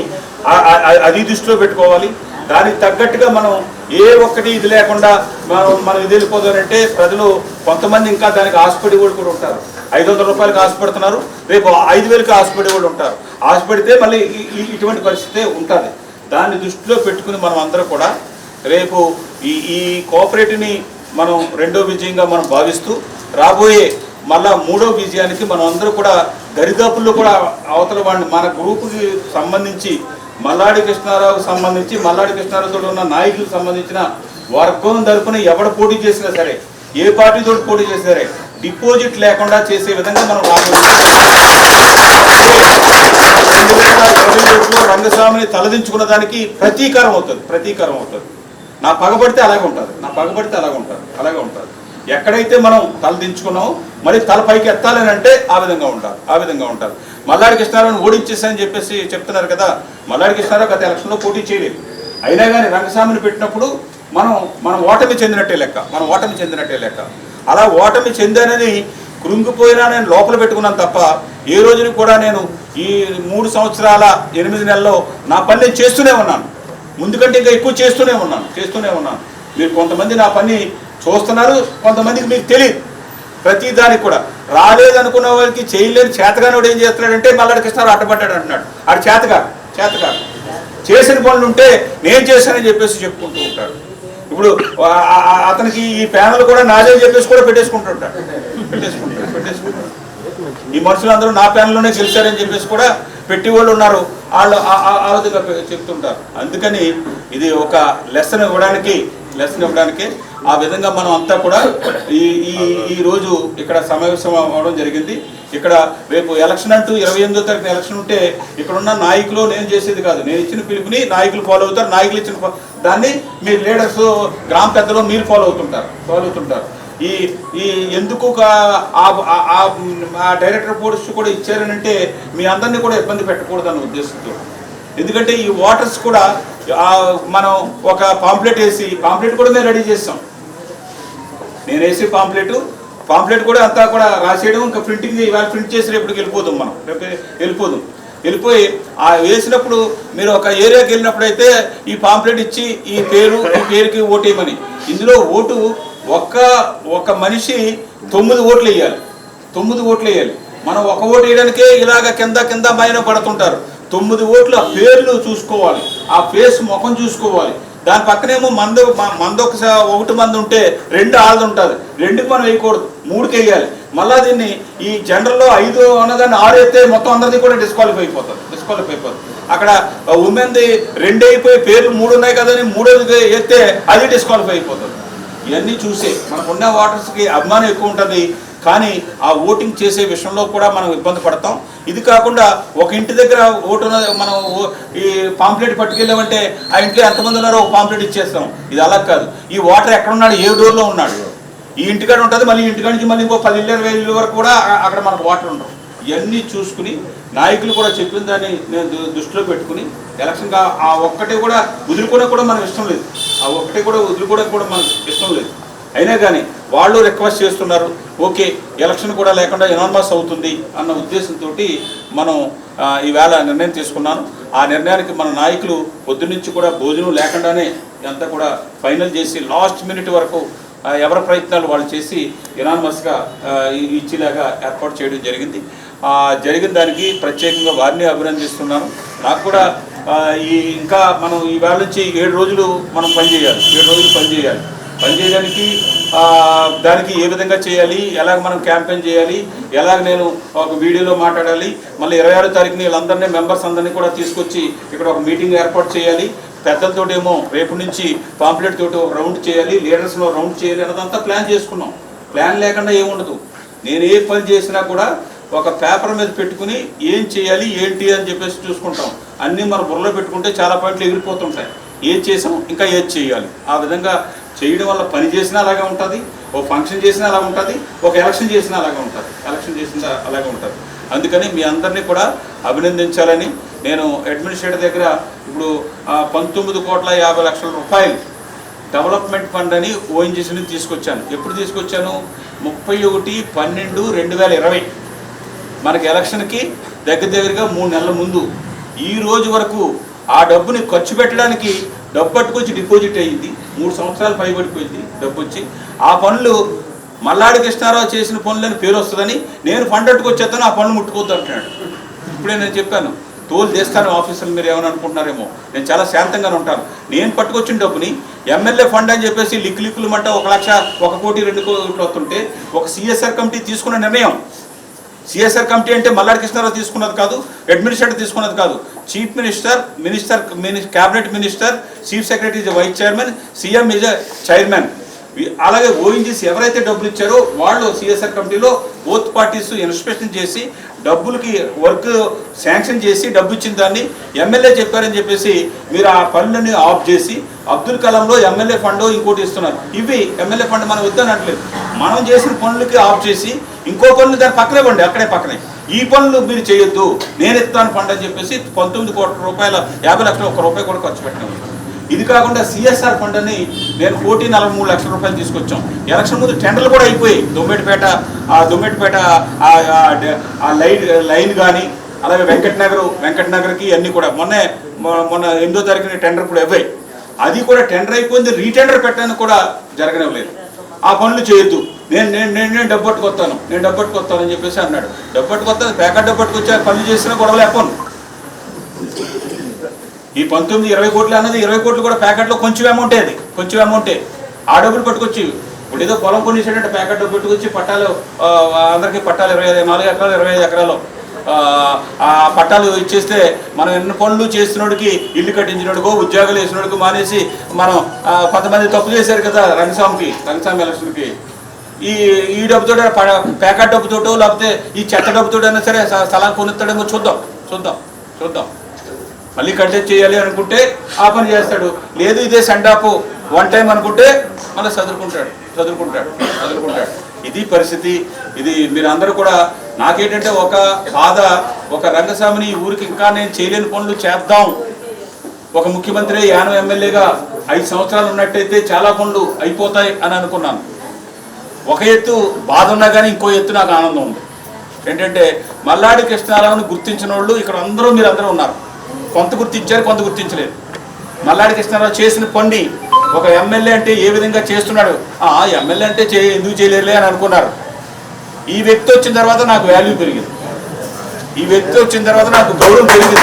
అది దృష్టిలో పెట్టుకోవాలి. దానికి తగ్గట్టుగా మనం ఏ ఒక్కటి ఇది లేకుండా మనం ఇది వెళ్ళిపోదానంటే ప్రజలు కొంతమంది ఇంకా దానికి ఆశపడి కూడా ఉంటారు. 500 రూపాయలకి ఆశపడుతున్నారు, రేపు 5000కి ఆశపడి కూడా ఉంటారు. ఆశపడితే మళ్ళీ ఇటువంటి పరిస్థితి ఉంటుంది. దాన్ని దృష్టిలో పెట్టుకుని మనం అందరూ కూడా రేపు ఈ కోఆపరేటివ్ని మనం రెండో విజయంగా మనం భావిస్తూ రాబోయే మళ్ళా మూడో విజయానికి మనం అందరూ కూడా దరిదాపుల్లో కూడా అవతల వాడిని మన గ్రూపుకి సంబంధించి మల్లాడి కృష్ణారావుకి సంబంధించి మల్లాడి కృష్ణారావుతో ఉన్న నాయకులకు సంబంధించిన వర్గం తరపున ఎవడ పోటీ చేసినా సరే ఏ పార్టీతో పోటీ చేసినా సరే డిపాజిట్ లేకుండా చేసే విధంగా మనం రాబోయే రంగస్వామిని తలదించుకున్న దానికి ప్రతీకారం అవుతుంది. నా పగబడితే అలాగే ఉంటుంది. ఎక్కడైతే మనం తలదించుకున్నామో మరి తల పైకి ఎత్తాలని అంటే ఆ విధంగా ఉంటారు. మల్లాడి కృష్ణారావుని ఓడించేసారని చెప్పేసి చెప్తున్నారు కదా. మల్లాడి కృష్ణారావు గత ఎలక్షన్లో పోటీ చేయలేదు. అయినా కానీ రంగస్వామిని పెట్టినప్పుడు మనం ఓటమి చెందినట్టే లెక్క. అలా ఓటమి చెందానని కృంగిపోయినా నేను లోపల పెట్టుకున్నాను తప్ప ఏ రోజుని కూడా నేను ఈ 3 సంవత్సరాల 8 నెలల్లో నా పని నేను చేస్తూనే ఉన్నాను. ముందుకంటే ఇంకా ఎక్కువ చేస్తూనే ఉన్నాను. మీరు కొంతమంది నా పని చూస్తున్నారు, కొంతమందికి మీకు తెలియదు. ప్రతి దానికి కూడా రాలేదనుకున్న వాళ్ళకి చేయలేని చేతగానోడు ఏం చేస్తున్నాడంటే మల్లాడి కృష్ణారావు అడ్డపడ్డాడు అంటున్నాడు. ఆడు చేతగా చేసిన పనులు ఉంటే నేను చేశానని చెప్పేసి చెప్పుకుంటూ ఉంటాడు. ఇప్పుడు అతనికి ఈ ప్యానల్ కూడా నాదే చెప్పేసి కూడా పెట్టేసుకుంటుంటాడు. ఈ మనుషులందరూ నా ప్యానల్లోనే గెలిచారని చెప్పేసి కూడా పెట్టేవాళ్ళు ఉన్నారు. వాళ్ళు ఆ విధంగా చెప్తుంటారు. అందుకని ఇది ఒక లెసన్ ఇవ్వడానికి ఆ విధంగా మనం అంతా కూడా ఈ రోజు ఇక్కడ సమావేశం అవ్వడం జరిగింది. ఇక్కడ రేపు ఎలక్షన్ అంటూ 28వ తారీఖున ఎలక్షన్ ఉంటే ఇక్కడ ఉన్న నాయకులు నేను చేసేది కాదు. నేను ఇచ్చిన పిలుపుని నాయకులు ఫాలో అవుతారు. నాయకులు ఇచ్చిన దాన్ని మీ లీడర్స్ గ్రామ పెద్దలు మీరు ఫాలో అవుతుంటారు. ఈ ఎందుకు ఆ డైరెక్టర్ పోస్ట్ కూడా ఇచ్చారనంటే మీ అందరినీ కూడా ఇబ్బంది పెట్టకూడదు అన్న ఉద్దేశంతో. ఎందుకంటే ఈ వాటర్స్ కూడా మనం ఒక పాంప్లెట్ కూడా మేము రెడీ చేస్తాం. నేను వేసి పాంప్లెట్ కూడా అంతా కూడా రాసేయడం, ఇంకా ప్రింటింగ్ ఇవాళ ప్రింట్ చేసి రేపటికి వెళ్ళిపోయి ఆ వేసినప్పుడు మీరు ఒక ఏరియాకి వెళ్ళినప్పుడు అయితే ఈ పాంప్లెట్ ఇచ్చి ఈ పేరుకి ఓటు వేయమని. ఇందులో ఓటు ఒక మనిషి 9 ఓట్లు వేయాలి. మనం ఒక ఓటు వేయడానికే ఇలాగ కింద పైన పడుతుంటారు. 9 ఓట్ల పేర్లు చూసుకోవాలి, ఆ ఫేస్ ముఖం చూసుకోవాలి. దాని పక్కనేమో ఒకటి మంది ఉంటే 2 ఆళ్ళది ఉంటుంది. 2కి మనం వేయకూడదు, 3కి వేయాలి. మళ్ళా దీన్ని ఈ జనరల్లో 5 అన్నదాన్ని 6 అయితే మొత్తం అందరిది కూడా డిస్క్వాలిఫై అయిపోతుంది. అక్కడ ఉమెన్ది 2 అయిపోయి పేర్లు 3 ఉన్నాయి కదని 3ది ఎత్తే అది డిస్క్వాలిఫై అయిపోతుంది. ఇవన్నీ చూసే మనకున్న ఓటర్స్కి అభిమానం ఎక్కువ ఉంటుంది, కానీ ఆ ఓటింగ్ చేసే విషయంలో కూడా మనం ఇబ్బంది పడతాం. ఇది కాకుండా ఒక ఇంటి దగ్గర ఓటు మనం ఈ పాంప్లెట్ పట్టుకెళ్ళామంటే ఆ ఇంట్లో ఎంతమంది ఉన్నారో ఒక పాంప్లెట్ ఇచ్చేస్తాం. ఇది అలా కాదు. ఈ ఓటర్ ఎక్కడ ఉన్నాడు, ఏ డోర్లో ఉన్నాడు, ఈ ఇంటికాడ ఉంటుంది. మళ్ళీ ఇంటికాడ నుంచి మళ్ళీ ఇంకో 10 ఇళ్ళు 20 ఇళ్ళ వరకు కూడా అక్కడ మనకు ఓటర్ ఉండవు. ఇవన్నీ చూసుకుని నాయకులు కూడా చెప్పిన దాన్ని నేను దృష్టిలో పెట్టుకుని ఎలక్షన్గా ఆ ఒక్కటే కూడా వదులుకోవడానికి కూడా మనకు ఇష్టం లేదు. మనకు ఇష్టం లేదు. అయినా కానీ వాళ్ళు రిక్వెస్ట్ చేస్తున్నారు, ఓకే ఎలక్షన్ కూడా లేకుండా ఎనానమస్ అవుతుంది అన్న ఉద్దేశంతో మనం ఈవేళ నిర్ణయం తీసుకున్నాను. ఆ నిర్ణయానికి మన నాయకులు పొద్దున్నుంచి కూడా భోజనం లేకుండానే అంతా కూడా ఫైనల్ చేసి లాస్ట్ మినిట్ వరకు ఎవరి ప్రయత్నాలు వాళ్ళు చేసి ఎనానమస్గా ఇచ్చేలాగా ఏర్పాటు చేయడం జరిగింది. జరిగిన దానికి ప్రత్యేకంగా వారిని అభినందిస్తున్నాను. నాకు కూడా ఇంకా మనం ఈవేళ నుంచి 7 రోజులు మనం పనిచేయాలి. 7 రోజులు పనిచేయడానికి దానికి ఏ విధంగా చేయాలి, ఎలాగ మనం క్యాంపెయిన్ చేయాలి, ఎలాగ నేను ఒక వీడియోలో మాట్లాడాలి, మళ్ళీ 26వ తారీఖున వీళ్ళందరినీ మెంబర్స్ అందరినీ కూడా తీసుకొచ్చి ఇక్కడ ఒక మీటింగ్ ఏర్పాటు చేయాలి. పెద్దలతోటేమో రేపు నుంచి పాంప్లెట్ తోటి ఒక రౌండ్ చేయాలి, లీడర్స్లో రౌండ్ చేయాలి అన్నదంతా ప్లాన్ చేసుకున్నాం. ప్లాన్ లేకుండా ఏముండదు. నేను ఏ పని చేసినా కూడా ఒక పేపర్ మీద పెట్టుకుని ఏం చేయాలి ఏంటి అని చెప్పేసి చూసుకుంటాం. అన్నీ మన బుర్రలో పెట్టుకుంటే చాలా పాయింట్లు ఎగిరిపోతుంటాయి. ఏం చేసాం ఇంకా ఏది చేయాలి, ఆ విధంగా చేయడం వల్ల పని చేసినా అలాగే ఉంటుంది, ఓ ఫంక్షన్ చేసినా అలా ఉంటుంది, ఒక ఎలక్షన్ చేసినా అలాగే ఉంటుంది. అందుకని మీ అందరినీ కూడా అభినందించాలని నేను అడ్మినిస్ట్రేటర్ దగ్గర ఇప్పుడు 19,50,00,000 రూపాయలు డెవలప్మెంట్ ఫండ్ అని ఓఎన్జీసీ నుంచి తీసుకొచ్చాను. ఎప్పుడు తీసుకొచ్చాను? 31/12/2020 మనకి ఎలక్షన్కి దగ్గరగా 3 నెలల ముందు. ఈ రోజు వరకు ఆ డబ్బుని ఖర్చు పెట్టడానికి డబ్బు పట్టుకొచ్చి డిపాజిట్ అయ్యింది. 3 సంవత్సరాలు పైబడిపోయింది డబ్బు వచ్చి. ఆ పనులు మల్లాడి కృష్ణారావు చేసిన పనులని పేరు వస్తుందని నేను ఫండ్ పట్టుకొచ్చేస్తాను, ఆ పనులు ముట్టుకోవద్దు అంటున్నాడు. ఇప్పుడే నేను చెప్పాను, తోలు చేస్తాను ఆఫీసులు, మీరు ఏమని అనుకుంటున్నారేమో, నేను చాలా శాంతంగానే ఉంటాను. నేను పట్టుకొచ్చిన డబ్బుని ఎమ్మెల్యే ఫండ్ అని చెప్పేసి లిక్కులు మంట 1,00,000, 1 కోటి 2 కోట్లు వస్తుంటే ఒక సిఎస్ఆర్ కమిటీ తీసుకున్న నిర్ణయం. సిఎస్ఆర్ కమిటీ అంటే మల్లాడి కృష్ణారావు తీసుకున్నది కాదు, అడ్మినిస్ట్రేటర్ తీసుకున్నది కాదు. Chief minister, cabinet minister, chief secretary is vice chairman, CM is chairman. అలాగే ఓఎన్జీసీ ఎవరైతే డబ్బులు ఇచ్చారో వాళ్ళు సిఎస్ఆర్ కమిటీలో బోత్ పార్టీస్ ఇన్స్పెక్షన్ చేసి డబ్బులకి వర్క్ శాంక్షన్ చేసి డబ్బు ఇచ్చిన దాన్ని ఎమ్మెల్యే చెప్పారని చెప్పేసి మీరు ఆ పనులని ఆఫ్ చేసి అబ్దుల్ కలాంలో ఎమ్మెల్యే ఫండ్ ఇంకోటి ఇస్తున్నారు. ఇవి ఎమ్మెల్యే ఫండ్ మనం వద్దని అనట్లేదు, మనం చేసిన పనులకి ఆఫ్ చేసి ఇంకో పనులు దాని పక్కనే పండి, అక్కడే పక్కనే ఈ పనులు మీరు చేయొద్దు, నేను ఇస్తాను ఫండ్ అని చెప్పేసి 19 కోట్ల రూపాయల 50,00,000 1 రూపాయి కూడా ఖర్చు పెట్టాము. ఇది కాకుండా సిఎస్ఆర్ ఫండ్ అని నేను 1,43,00,000 రూపాయలు తీసుకొచ్చాం. ఎలక్షన్ ముందు టెండర్లు కూడా అయిపోయి దొమ్మేటిపేట ఆ లైన్ కానీ అలాగే వెంకటనగర్కి అన్నీ కూడా మొన్న 8వ తారీఖున టెండర్ కూడా ఇవ్వాయి. అది కూడా టెండర్ అయిపోయింది, రీటెండర్ పెట్టడానికి కూడా జరగనివ్వలేదు. ఆ పనులు చేయొద్దు, నేను డబ్బు పట్టుకొస్తాను అని చెప్పేసి అన్నాడు. డబ్బు పట్టుకొస్తాను, ప్యాకెట్ డబ్బు పట్టుకొచ్చి పనులు చేసినా గొడవలు చెప్పను. ఈ 19-20 కోట్లు అన్నది 20 కోట్లు కూడా ప్యాకెట్లో కొంచెం అమౌంటే ఆ డబ్బులు పట్టుకొచ్చి ఇప్పుడు ఏదో పొలం కొనిసాడంటే ప్యాకెట్ డబ్బు పెట్టుకొచ్చి పట్టాలు అందరికీ పట్టాలు 4 ఎకరాలు 25 ఎకరాలు ఆ పట్టాలు ఇచ్చేస్తే మనం ఎన్ని పనులు చేస్తున్నోడికి, ఇల్లు కట్టించినోడికో ఉద్యోగాలు వేసినోడికి మానేసి మనం కొంతమంది తప్పు చేశారు కదా రంగస్వామి ఎలక్షన్కి. ఈ డబ్బుతో ప్యాకెట్ డబ్బుతోటో లేకపోతే ఈ చెత్త డబ్బుతోటైనా సరే స్థలాన్ని కొనిస్తాడేమో చూద్దాం. మళ్ళీ కంటెస్ట్ చేయాలి అనుకుంటే ఆ పని చేస్తాడు, లేదు ఇదే సెండాపు 1 టైం అనుకుంటే మళ్ళీ చదువుకుంటాడు. ఇది పరిస్థితి. ఇది మీరు అందరూ కూడా నాకేంటంటే ఒక బాధ, ఒక రంగస్వామిని ఈ ఊరికి ఇంకా నేను చేయలేని పనులు చేద్దాం. ఒక ముఖ్యమంత్రి యానం ఎమ్మెల్యేగా 5 సంవత్సరాలు ఉన్నట్టయితే చాలా పనులు అయిపోతాయి అని అనుకున్నాను. ఒక ఎత్తు బాధ ఉన్నా కానీ ఇంకో ఎత్తు నాకు ఆనందం ఉంది. ఏంటంటే మల్లాడి కృష్ణారావుని గుర్తించిన వాళ్ళు ఇక్కడ మీరు అందరూ ఉన్నారు. కొంత గుర్తించారు, కొంత గుర్తించలేదు. మల్లాడి కృష్ణారావు చేసిన పని ఒక ఎమ్మెల్యే అంటే ఏ విధంగా చేస్తున్నాడు, ఎమ్మెల్యే అంటే ఎందుకు చేయలేరులే అని అనుకున్నారు. ఈ వ్యక్తి వచ్చిన తర్వాత నాకు వాల్యూ పెరిగింది, ఈ వ్యక్తి వచ్చిన తర్వాత నాకు గౌరవం పెరిగింది,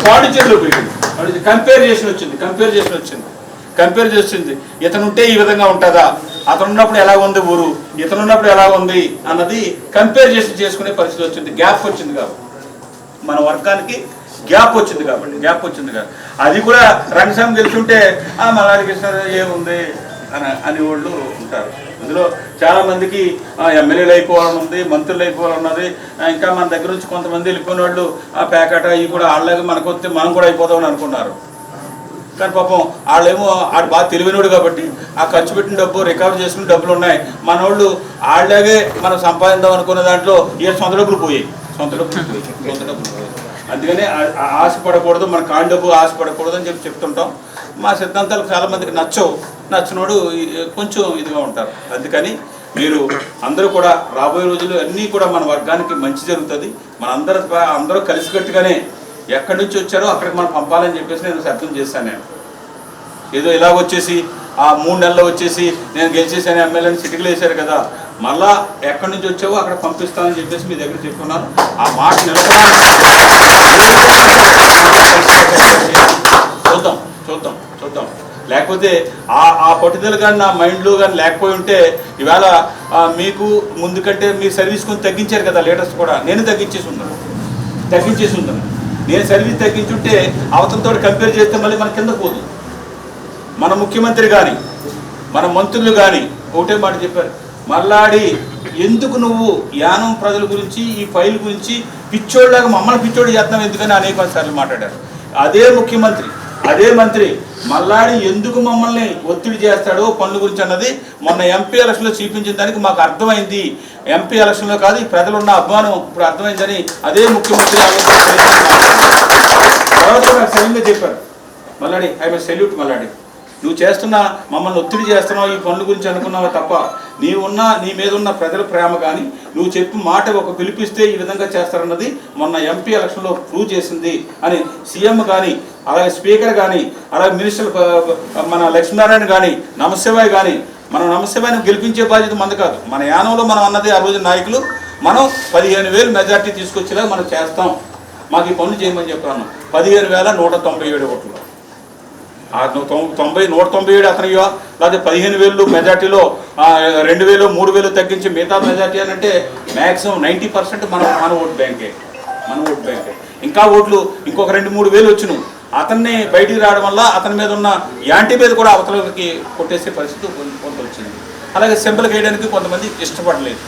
పాండిచేరిలో పెరిగింది. కంపేర్ చేస్తుంది. ఇతనుంటే ఈ విధంగా ఉంటుందా, అతను ఉన్నప్పుడు ఎలా ఉంది ఊరు, ఇతను ఉన్నప్పుడు ఎలా ఉంది అన్నది కంపేర్ చేసుకునే పరిస్థితి వచ్చింది. గ్యాప్ వచ్చింది కాబట్టి మన వర్గానికి గ్యాప్ వచ్చింది కాబట్టి అది కూడా రంగస్వామి గెలుచుంటే మల్లాడి కృష్ణారావు ఏముంది అని వాళ్ళు ఉంటారు. అందులో చాలామందికి ఎమ్మెల్యేలు అయిపోవాలని ఉంది, మంత్రులు అయిపోవాలన్నది. ఇంకా మన దగ్గర నుంచి కొంతమంది వెళ్ళిపోయిన వాళ్ళు ఆ ప్యాకెట్ అవి కూడా వాళ్ళగా మనకు వస్తే మనం కూడా అయిపోతామని అనుకున్నారు. కానీ పాపం వాళ్ళేమో ఆడు బాగా తెలివినోడు కాబట్టి ఆ ఖర్చు పెట్టిన డబ్బు రికవర్ చేసుకున్న డబ్బులు ఉన్నాయి. మన వాళ్ళు వాళ్ళలాగే మనం సంపాదిద్దాం అనుకున్న దాంట్లో సొంత డబ్బులు పోయాయి. అందుకనే ఆశపడకూడదు, మన కాండపు ఆశపడకూడదు అని చెప్తుంటాం. మా సిద్ధాంతాలు చాలామందికి నచ్చినోడు కొంచెం ఇదిగా ఉంటారు. అందుకని మీరు అందరూ కూడా రాబోయే రోజులు అన్నీ కూడా మన వర్గానికి మంచి జరుగుతుంది. అందరూ కలిసికట్టుగానే ఎక్కడి నుంచి వచ్చారో అక్కడికి మనం పంపాలని చెప్పేసి నేను శబ్దం చేశాను. నేను ఏదో ఇలా వచ్చేసి ఆ 3 నెలల్లో వచ్చేసి నేను గెలిచేసాను ఎమ్మెల్యేని సిటీలు వేశారు కదా, మళ్ళా ఎక్కడి నుంచి వచ్చావో అక్కడ పంపిస్తానని చెప్పేసి మీ దగ్గర చెప్పుకున్నాను. ఆ మాట నిలబడాలి. చూద్దాం. లేకపోతే ఆ పట్టుదల కానీ నా మైండ్లో కానీ లేకపోయి ఉంటే ఇవాళ మీకు ముందు కంటే మీ సర్వీస్ కొంచెం తగ్గించారు కదా లీడర్స్ కూడా. నేను తగ్గించేసి ఉన్నాను. నేను సర్వీస్ తగ్గించుంటే అవతలతో కంపేర్ చేస్తే మళ్ళీ మన కింద పోదు. మన ముఖ్యమంత్రి కానీ మన మంత్రులు కానీ ఒకటే మాట చెప్పారు, మల్లాడి ఎందుకు నువ్వు యానం ప్రజల గురించి ఈ ఫైల్ గురించి పిచ్చోళ్ళలాగా మమ్మల్ని పిచ్చోడు చేద్దాం ఎందుకని అనేక సార్లు మాట్లాడారు. అదే మంత్రి మల్లాడి ఎందుకు మమ్మల్ని ఒత్తిడి చేస్తాడో పనుల గురించి అన్నది మొన్న ఎంపీ ఎలక్షన్లో చూపించిన దానికి మాకు అర్థమైంది. ఎంపీ ఎలక్షన్లో కాదు, ఈ ప్రజలున్న అభిమానం ఇప్పుడు అర్థమైందని అదే ముఖ్యమంత్రి తర్వాత నాకు సరిగ్గా చెప్పారు. Malladi I will salute Malladi, నువ్వు చేస్తున్న మమ్మల్ని ఒత్తిడి చేస్తున్నావు ఈ పనుల గురించి అనుకున్నావు తప్ప నీ మీద ఉన్న ప్రజల ప్రేమ కానీ నువ్వు చెప్పిన మాట ఒక పిలిపిస్తే ఈ విధంగా చేస్తారన్నది మొన్న ఎంపీ ఎలక్షన్లో ప్రూవ్ చేసింది అని సీఎం కానీ అలాగే స్పీకర్ కానీ అలాగే మినిస్టర్ మన లక్ష్మీనారాయణ కానీ నమశివాయ్ కానీ మనం నమశివాయిని గెలిపించే బాధ్యత మంది కాదు. మన యానంలో మనం అన్నది ఆ రోజు నాయకులు మనం 15,000 మెజార్టీ తీసుకొచ్చేలా మనం చేస్తాం, మాకు ఈ పనులు చేయమని చెప్పాను. 15,197 ఓట్లు. 197 అతనియో లేకపోతే 15,000 మెజార్టీలో 2,000 3,000 తగ్గించి మిగతా మెజార్టీ అని అంటే మ్యాక్సిమం 90% మన ఓటు బ్యాంకే. ఇంకా ఓట్లు ఇంకొక 2-3 వేలు వచ్చినాయి. అతన్ని బయటికి రావడం వల్ల అతని మీద ఉన్న యాంటీ మీద కూడా అవతలకి కొట్టేసే పరిస్థితి కొంత వచ్చింది. అలాగే సింబల్ వేయడానికి కొంతమంది ఇష్టపడలేదు.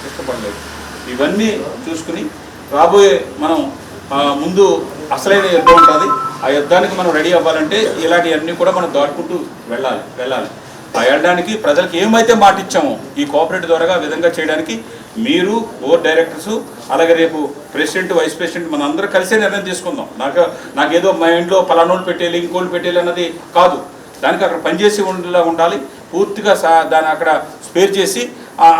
ఇవన్నీ చూసుకుని రాబోయే మనం ముందు అసలైన యుద్ధం ఉంటుంది. ఆ యుద్ధానికి మనం రెడీ అవ్వాలంటే ఇలాంటివన్నీ కూడా మనం దాటుకుంటూ వెళ్ళాలి. ఆ వెళ్ళడానికి ప్రజలకు ఏమైతే మాట ఇచ్చామో ఈ కోఆపరేటివ్ ద్వారా ఆ విధంగా చేయడానికి మీరు బోర్డ్ డైరెక్టర్సు అలాగే రేపు ప్రెసిడెంట్ వైస్ ప్రెసిడెంట్ మన అందరూ కలిసే నిర్ణయం తీసుకుందాం. నాకేదో మైండ్లో పలానోళ్ళు పెట్టేయాలి ఇంకోళ్ళు పెట్టేయాలి అన్నది కాదు. దానికి అక్కడ పనిచేసి ఉండాలి. పూర్తిగా దాన్ని అక్కడ స్పేర్ చేసి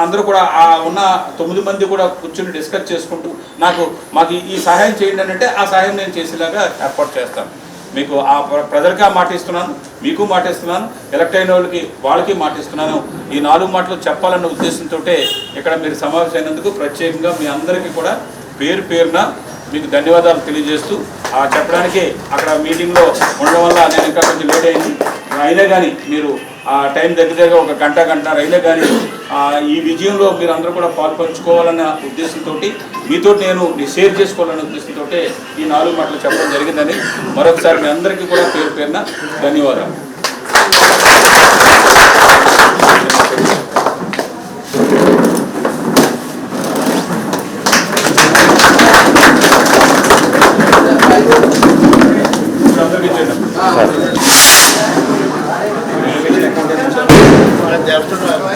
అందరూ కూడా ఉన్న 9 మంది కూడా కూర్చొని డిస్కస్ చేసుకుంటూ మాకు ఈ సహాయం చేయండి అని అంటే ఆ సహాయం నేను చేసేలాగా ఏర్పాటు చేస్తాను. మీకు ఆ ప్రజలకి ఆ మాట ఇస్తున్నాను, మీకు మాట ఇస్తున్నాను, ఎలక్ట్ అయిన వాళ్ళకి మాట ఇస్తున్నాను. ఈ 4 మాటలు చెప్పాలన్న ఉద్దేశంతో ఇక్కడ మీరు సమావేశమైనందుకు ప్రత్యేకంగా మీ అందరికీ కూడా పేరున మీకు ధన్యవాదాలు తెలియజేస్తూ చెప్పడానికి అక్కడ మీటింగ్లో ఉండడం వల్ల నేను ఇంకా కొంచెం లేట్ అయింది. అయినా కానీ మీరు ఆ టైం దగ్గర ఒక గంటన్నర అయినా కానీ ఈ విజయంలో మీరు అందరూ కూడా పాల్పంచుకోవాలన్న ఉద్దేశంతో మీతో నేను షేర్ చేసుకోవాలన్న ఉద్దేశంతో ఈ 4 మాటలు చెప్పడం జరిగిందని మరొకసారి మీ అందరికీ కూడా పేరున ధన్యవాదాలు. చేస్తున్నాను